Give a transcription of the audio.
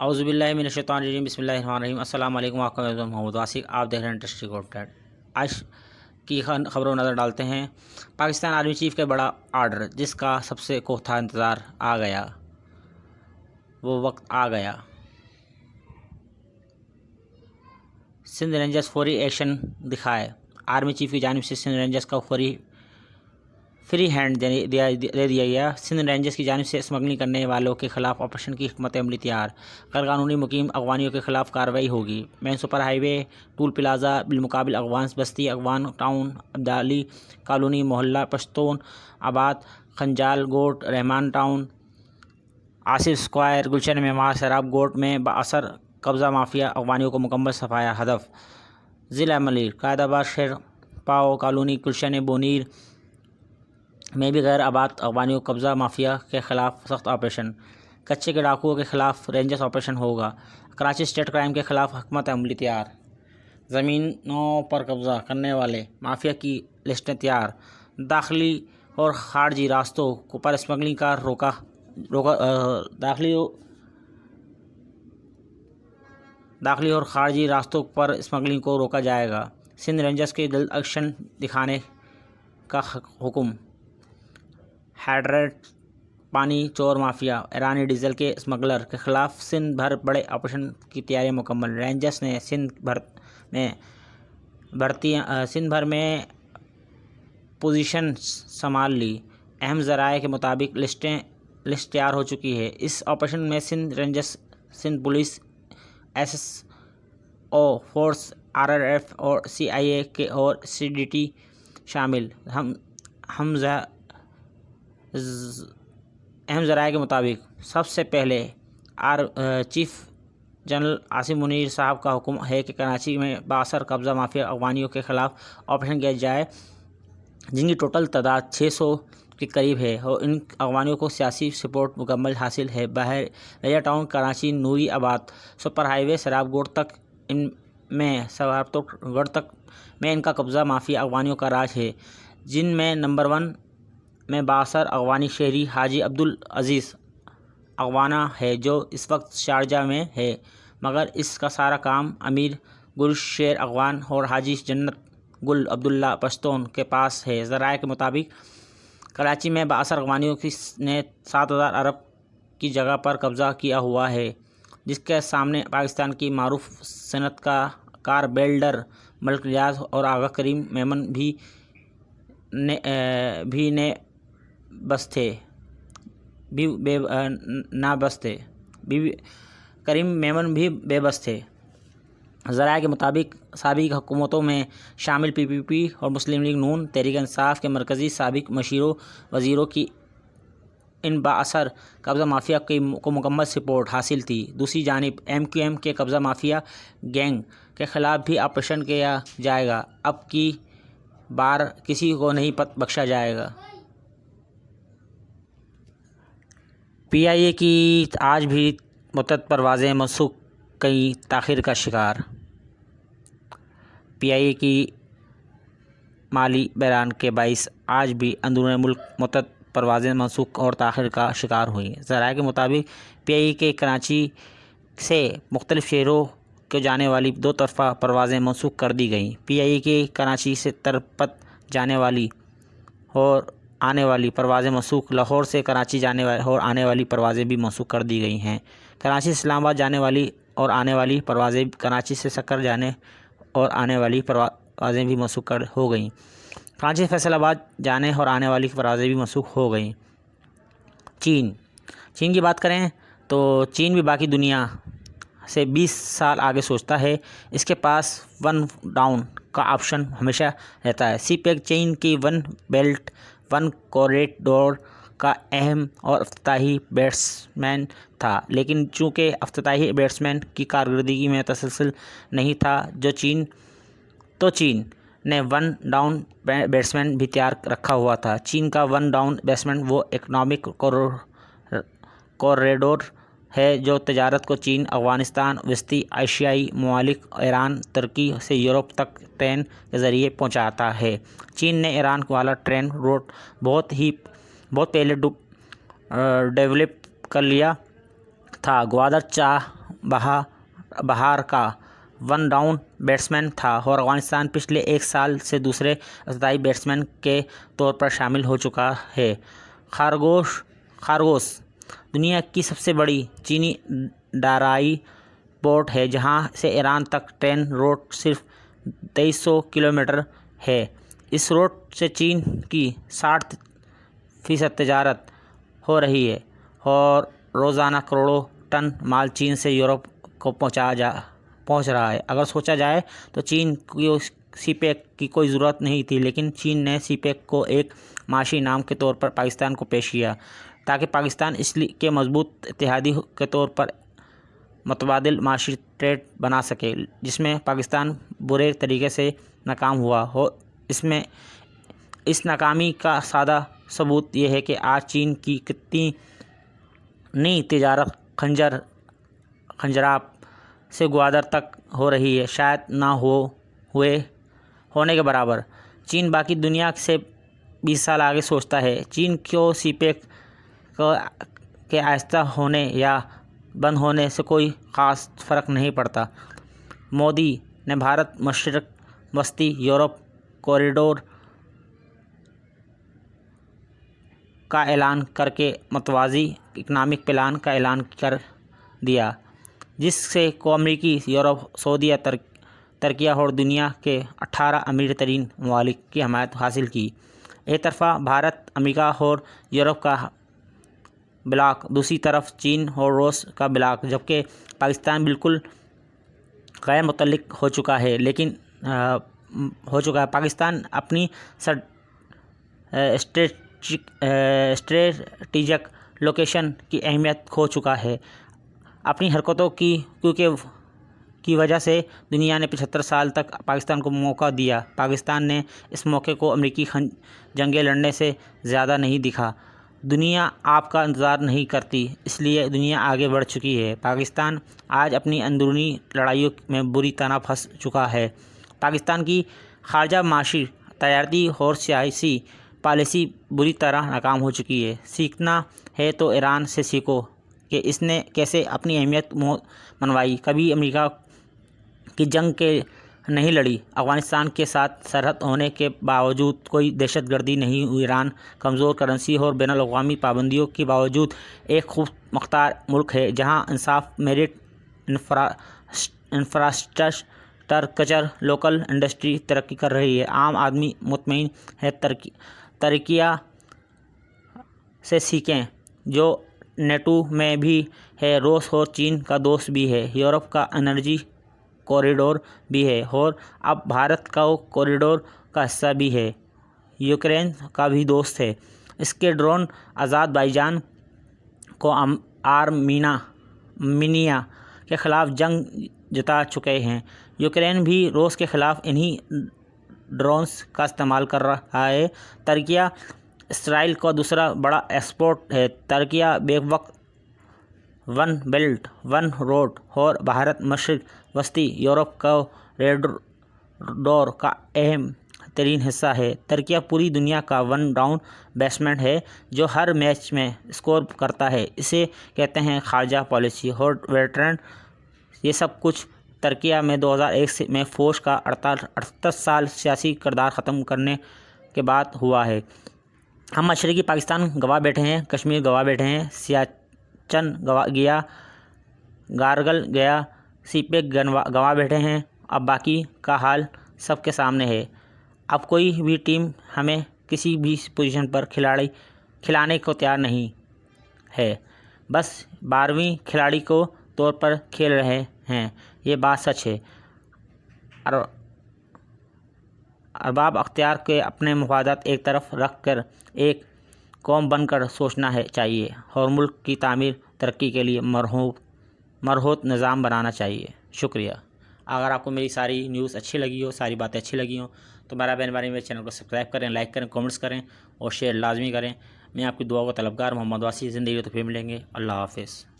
اعوذ باللہ من الشیطان الرجیم، بسم اللہ الرحمن الرحیم۔ السلام علیکم، آپ کا میزبان محمد واسق، آپ دیکھ رہے ہیں انٹرسٹنگ اپڈیٹ۔ آج کی خبروں نظر ڈالتے ہیں۔ پاکستان آرمی چیف کا بڑا آرڈر، جس کا سب سے کوتاہ انتظار آ گیا، وہ وقت آ گیا۔ سندھ رینجرز فوری ایکشن دکھائے۔ آرمی چیف کی جانب سے سندھ رینجرز کا فری ہینڈ دے دیا گیا۔ سندھ رینجرز کی جانب سے اسمگلنگ کرنے والوں کے خلاف آپریشن کی حکمت عملی تیار۔ غیر قانونی مقیم اغوانیوں کے خلاف کارروائی ہوگی۔ مین سپر ہائی وے، ٹول پلازہ، بالمقابل اغوان بستی، اغوان ٹاؤن، عبدالی کالونی، محلہ پشتون آباد، خنجال گوٹ، رحمان ٹاؤن، آصف سکوائر، گلشن معمار، سیراب گوٹ میں بااثر قبضہ مافیا اغوانیوں کو مکمل صفایا۔ ہدف ضلع ملیر، قائد آباد، شیر پاؤ کالونی، گلشن بونیر میں بھی غیر آباد اغوانیوں قبضہ مافیا کے خلاف سخت آپریشن۔ کچے کے ڈاکوؤں کے خلاف رینجرز آپریشن ہوگا۔ کراچی اسٹیٹ کرائم کے خلاف حکمت عملی تیار۔ زمینوں پر قبضہ کرنے والے مافیا کی لسٹیں تیار۔ داخلی اور خارجی راستوں پر اسمگلنگ کا داخلی اور خارجی راستوں پر اسمگلنگ کو روکا جائے گا۔ سندھ رینجرز کے جلد ایکشن دکھانے کا حکم۔ ہائیڈریٹ پانی چور مافیا، ایرانی ڈیزل کے اسمگلر کے خلاف سندھ بھر بڑے آپریشن کی تیاریاں مکمل۔ رینجرز نے سندھ بھر میں پوزیشن سنبھال لی۔ اہم ذرائع کے مطابق لسٹ تیار ہو چکی ہے۔ اس آپریشن میں Sindh rangers, Sindh police, S S O force, RRF اور CIA اور CDT شامل۔ اہم ذرائع کے مطابق سب سے پہلے چیف جنرل عاصم منیر صاحب کا حکم ہے کہ کراچی میں بااثر قبضہ مافیا اغوانیوں کے خلاف آپریشن کیا جائے، جن کی ٹوٹل تعداد 600 کے قریب ہے، اور ان اغوانیوں کو سیاسی سپورٹ مکمل حاصل ہے۔ بحریہ ٹاؤن، کراچی، نوری آباد، سپر ہائی وے، سیراب گوٹ تک میں ان کا قبضہ مافیا اغوانیوں کا راج ہے، جن میں نمبر 1 میں بااثر اغوانی شہری حاجی عبدالعزیز اغوانہ ہے، جو اس وقت شارجہ میں ہے، مگر اس کا سارا کام امیر گل شیر اغوان اور حاجی جنت گل عبداللہ پشتون کے پاس ہے۔ ذرائع کے مطابق کراچی میں بااثر اغوانیوں نے 7000 ارب کی جگہ پر قبضہ کیا ہوا ہے، جس کے سامنے پاکستان کی معروف صنعت کار بلڈر ملک ریاض اور آغا کریم میمن بھی بے بس تھے۔ ذرائع کے مطابق سابق حکومتوں میں شامل PPP اور مسلم لیگ نون، تحریک انصاف کے مرکزی سابق وزیروں کی ان بااثر قبضہ مافیا کو مکمل سپورٹ حاصل تھی۔ دوسری جانب MQM کے قبضہ مافیا گینگ کے خلاف بھی آپریشن کیا جائے گا۔ اب کی بار کسی کو نہیں بخشا جائے گا۔ PIA کی آج بھی متعدد پروازیں منسوخ، کئی تاخیر کا شکار۔ PIA کی مالی بحران کے باعث آج بھی اندرون ملک متعدد پروازیں منسوخ اور تاخیر کا شکار ہوئیں۔ ذرائع کے مطابق PIA کے کراچی سے مختلف شہروں کو جانے والی 2 طرفہ پروازیں منسوخ کر دی گئیں۔ PIA کے کراچی سے تربت جانے والی اور آنے والی پروازیں منسوخ، لاہور سے کراچی جانے اور آنے والی پروازیں بھی منسوخ کر دی گئی ہیں۔ کراچی سے اسلام آباد جانے والی اور آنے والی پروازیں، کراچی سے سکر جانے اور آنے والی پروازیں بھی منسوخ ہو گئیں۔ کراچی سے فیصل آباد جانے اور آنے والی پروازیں بھی منسوخ ہو گئیں۔ چین کی بات کریں تو چین بھی باقی دنیا سے 20 سال آگے سوچتا ہے۔ اس کے پاس ون ڈاؤن کا آپشن ہمیشہ رہتا ہے۔ CPEC چین کی ون بیلٹ ون کوریڈور کا اہم اور افتتاحی بیٹسمین تھا، لیکن چونکہ افتتاحی بیٹسمین کی کارکردگی میں تسلسل نہیں تھا، تو چین نے ون ڈاؤن بیٹسمین بھی تیار رکھا ہوا تھا۔ چین کا ون ڈاؤن بیٹسمین وہ اکنامک کوریڈور ہے جو تجارت کو چین، افغانستان، وسطی ایشیائی ممالک، ایران، ترکی سے یورپ تک ٹرین کے ذریعے پہنچاتا ہے۔ چین نے ایران والا ٹرین روٹ بہت پہلے ڈیولپ کر لیا تھا۔ گوادر بہار کا ون ڈاؤن بیٹسمین تھا اور افغانستان پچھلے ایک سال سے دوسرے ابتدائی بیٹسمین کے طور پر شامل ہو چکا ہے۔ خارگوس دنیا کی سب سے بڑی چینی ڈرائی پورٹ ہے، جہاں سے ایران تک ٹرین روٹ صرف 2300 کلومیٹر ہے۔ اس روٹ سے چین کی 60% تجارت ہو رہی ہے اور روزانہ کروڑوں ٹن مال چین سے یورپ کو پہنچ رہا ہے۔ اگر سوچا جائے تو چین کو سی پیک کی کوئی ضرورت نہیں تھی، لیکن چین نے سی پیک کو ایک معاشی انعام کے طور پر پاکستان کو پیش کیا تاکہ پاکستان اس کے مضبوط اتحادی کے طور پر متبادل معاشی ٹریڈ بنا سکے، جس میں پاکستان برے طریقے سے ناکام ہوا ہو۔ اس ناکامی کا سادہ ثبوت یہ ہے کہ آج چین کی کتنی تجارت خنجراب سے گوادر تک ہو رہی ہے، شاید نہ ہونے کے برابر۔ چین باقی دنیا سے 20 سال آگے سوچتا ہے۔ چین کو سی پیک کے آہستہ ہونے یا بند ہونے سے کوئی خاص فرق نہیں پڑتا۔ مودی نے بھارت مشرق وسطی یورپ کوریڈور کا اعلان کر کے متوازی اکنامک پلان کا اعلان کر دیا، جس سے کو امریکی، یورپ، سعودیہ، ترکیہ اور دنیا کے 18 امیر ترین ممالک کی حمایت حاصل کی۔ ایک طرف بھارت، امریکہ اور یورپ کا بلاک، دوسری طرف چین اور روس کا بلاک، جبکہ پاکستان بالکل غیر متعلق ہو چکا ہے۔ پاکستان اپنی اسٹریٹجک لوکیشن کی اہمیت کھو چکا ہے۔ اپنی حرکتوں کی وجہ سے دنیا نے 75 سال تک پاکستان کو موقع دیا۔ پاکستان نے اس موقع کو امریکی جنگیں لڑنے سے زیادہ نہیں دیکھا۔ دنیا آپ کا انتظار نہیں کرتی، اس لیے دنیا آگے بڑھ چکی ہے۔ پاکستان آج اپنی اندرونی لڑائیوں میں بری طرح پھنس چکا ہے۔ پاکستان کی خارجہ، معاشی، تجارتی اور سیاسی پالیسی بری طرح ناکام ہو چکی ہے۔ سیکھنا ہے تو ایران سے سیکھو کہ اس نے کیسے اپنی اہمیت منوائی۔ کبھی امریکہ کی جنگ کے نہیں لڑی، افغانستان کے ساتھ سرحد ہونے کے باوجود کوئی دہشت گردی نہیں ہوئی۔ ایران کمزور کرنسی اور بین الاقوامی پابندیوں کے باوجود ایک خوب مختار ملک ہے، جہاں انصاف، میرٹ، انفراسٹرکچر، لوکل انڈسٹری ترقی کر رہی ہے، عام آدمی مطمئن ہے۔ ترکیہ سے سیکھیں، جو نیٹو میں بھی ہے، روس اور چین کا دوست بھی ہے، یورپ کا انرجی کوریڈور بھی ہے اور اب بھارت کا کوریڈور کا حصہ بھی ہے، یوکرین کا بھی دوست ہے۔ اس کے ڈرون آذربائیجان کو آرمینیا کے خلاف جنگ جتا چکے ہیں۔ یوکرین بھی روس کے خلاف انہی ڈرونز کا استعمال کر رہا ہے۔ ترکیہ اسرائیل کا دوسرا بڑا ایکسپورٹ ہے۔ ترکیہ بیک وقت ون بیلٹ ون روڈ اور بھارت مشرق وسطی یورپ کوریڈور کا اہم ترین حصہ ہے۔ ترکیہ پوری دنیا کا ون ڈاؤن بیٹسمین ہے جو ہر میچ میں اسکور کرتا ہے۔ اسے کہتے ہیں خارجہ پالیسی اور ویٹرن۔ یہ سب کچھ ترکیہ میں 2001 میں فوج کا 38 سال سیاسی کردار ختم کرنے کے بعد ہوا ہے۔ ہم مشرقی پاکستان گوا بیٹھے ہیں، کشمیر گوا بیٹھے ہیں، سیاچن گیا، کارگل گیا، سی پیک گوا بیٹھے ہیں۔ اب باقی کا حال سب کے سامنے ہے۔ اب کوئی بھی ٹیم ہمیں کسی بھی پوزیشن پر کھلانے کو تیار نہیں ہے، بس 12ویں کھلاڑی کے طور پر کھیل رہے ہیں۔ یہ بات سچ ہے۔ ارباب اختیار کے اپنے مفادات ایک طرف رکھ کر ایک قوم بن کر سوچنا چاہیے اور ملک کی تعمیر، ترقی کے لیے مرہون نظام بنانا چاہیے۔ شکریہ۔ اگر آپ کو میری ساری نیوز اچھی لگی ہو، ساری باتیں اچھی لگی ہوں تو میرے چینل کو سبسکرائب کریں، لائک کریں، کامنٹس کریں اور شیئر لازمی کریں۔ میں آپ کی دعا کو طلبگار محمد واسی۔ زندگی تو پھر ملیں گے۔ اللہ حافظ۔